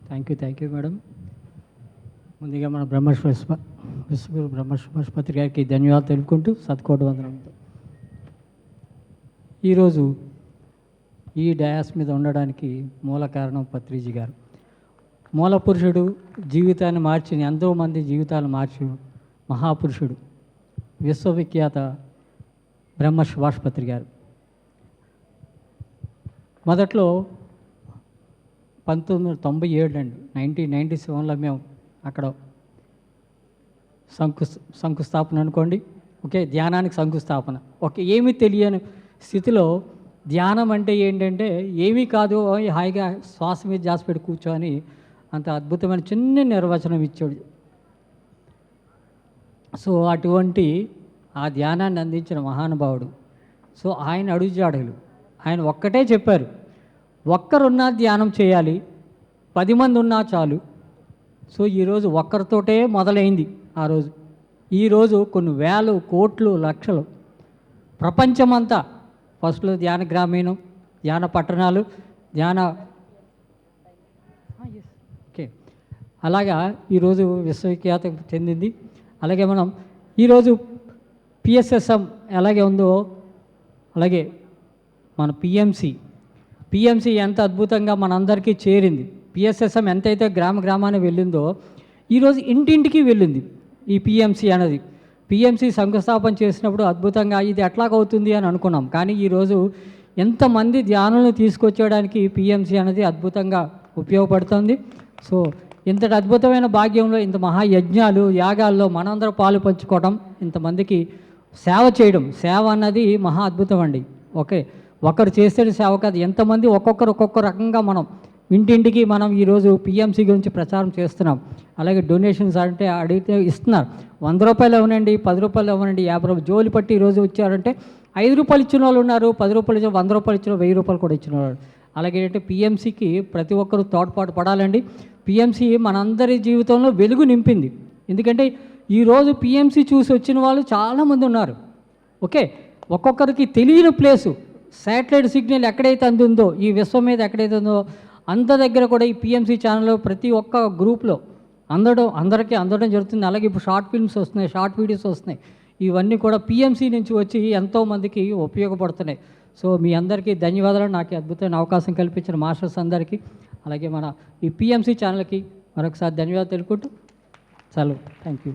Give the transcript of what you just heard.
Thank you madam. ముందుగా మన విశ్వగురు బ్రహ్మశ్వపతి గారికి ధన్యవాదాలు తెలుపుకుంటూ సత్కోటి వందనంతో ఈరోజు ఈ డయాస్ మీద ఉండడానికి మూల కారణం పత్రిజీ గారు. మూల పురుషుడు, జీవితాన్ని మార్చిన ఎంతోమంది జీవితాలు మార్చి మహాపురుషుడు, విశ్వవిఖ్యాత బ్రహ్మశ్వాసపత్రి గారు. మొదట్లో 1997 అండి, 1997లో మేము అక్కడ శంకుస్థాపన అనుకోండి. ఓకే, ధ్యానానికి శంకుస్థాపన. ఓకే, ఏమీ తెలియని స్థితిలో ధ్యానం అంటే ఏంటంటే ఏమీ కాదు, హాయిగా శ్వాస మీద ధ్యాస పెట్టి కూర్చొని అంత అద్భుతమైన చిన్న నిర్వచనం ఇచ్చాడు. సో అటువంటి ఆ ధ్యానాన్ని అందించిన మహానుభావుడు. సో ఆయన అడుగుజాడలు ఆయన ఒక్కటే చెప్పారు, ఒక్కరున్నా ధ్యానం చేయాలి, 10 మంది ఉన్నా చాలు. సో ఈరోజు ఒక్కరితోటే మొదలైంది ఆ రోజు. ఈరోజు కొన్ని వేలు, కోట్లు, లక్షలు ప్రపంచమంతా ఫస్ట్లో ధ్యాన గ్రామీణం, ధ్యాన పట్టణాలు, ధ్యాన ఓకే అలాగా ఈరోజు విశ్వవిఖ్యాత చెందింది. అలాగే మనం ఈరోజు పిఎస్ఎస్ఎం ఎలాగే ఉందో అలాగే మన పిఎంసి ఎంత అద్భుతంగా మనందరికీ చేరింది. పిఎస్ఎస్ఎం ఎంతైతే గ్రామాన్ని వెళ్ళిందో ఈరోజు ఇంటింటికి వెళ్ళింది ఈ పిఎంసి అనేది. పిఎంసి శంకుస్థాపన చేసినప్పుడు అద్భుతంగా ఇది ఎట్లాగవుతుంది అని అనుకున్నాం. కానీ ఈరోజు ఎంతమంది ధ్యానులను తీసుకొచ్చేయడానికి పిఎంసి అనేది అద్భుతంగా ఉపయోగపడుతుంది. సో ఇంతటి అద్భుతమైన భాగ్యంలో, ఇంత మహాయజ్ఞాలు, యాగాల్లో మనందరూ పాలు పంచుకోవడం, ఇంతమందికి సేవ చేయడం, సేవ అన్నది మహా అద్భుతం అండి. ఓకే, ఒకరు చేసే సేవ కాదు, ఎంతమంది ఒక్కొక్క రకంగా మనం ఇంటింటికి మనం ఈరోజు పిఎంసి గురించి ప్రచారం చేస్తున్నాం. అలాగే డొనేషన్స్ అంటే అడిగితే ఇస్తున్నారు. 100 రూపాయలు ఇవ్వనండి, 10 రూపాయలు ఇవ్వనండి, 50 రూపాయలు జోలి పట్టి ఈరోజు వచ్చారంటే 5 రూపాయలు ఇచ్చిన వాళ్ళు ఉన్నారు, 10 రూపాయలు ఇచ్చిన, 100 రూపాయలు ఇచ్చిన, 1000 రూపాయలు కూడా ఇచ్చిన వాళ్ళు. అలాగే ఏంటంటే పిఎంసికి ప్రతి ఒక్కరూ తోడ్పాటు పడాలండి. పిఎంసి మనందరి జీవితంలో వెలుగు నింపింది. ఎందుకంటే ఈరోజు పిఎంసి చూసి వచ్చిన వాళ్ళు చాలామంది ఉన్నారు. ఓకే, ఒక్కొక్కరికి తెలియని ప్లేసు, శాటిలైట్ సిగ్నల్ ఎక్కడైతే అందుందో, ఈ విశ్వం మీద ఎక్కడైతే ఉందో అంత దగ్గర కూడా ఈ పిఎంసి ఛానల్లో ప్రతి ఒక్క గ్రూప్లో అందరికీ అందడం జరుగుతుంది. అలాగే ఇప్పుడు షార్ట్ ఫిల్మ్స్ వస్తున్నాయి, షార్ట్ వీడియోస్ వస్తున్నాయి. ఇవన్నీ కూడా పిఎంసి నుంచి వచ్చి ఎంతోమందికి ఉపయోగపడుతున్నాయి. సో మీ అందరికీ ధన్యవాదాలు, నాకు అద్భుతమైన అవకాశం కల్పించిన మాస్టర్స్ అందరికీ, అలాగే మన ఈ పిఎంసి ఛానల్కి మరొకసారి ధన్యవాదాలు తెలుపుకుంటూ సెలవు. Thank you.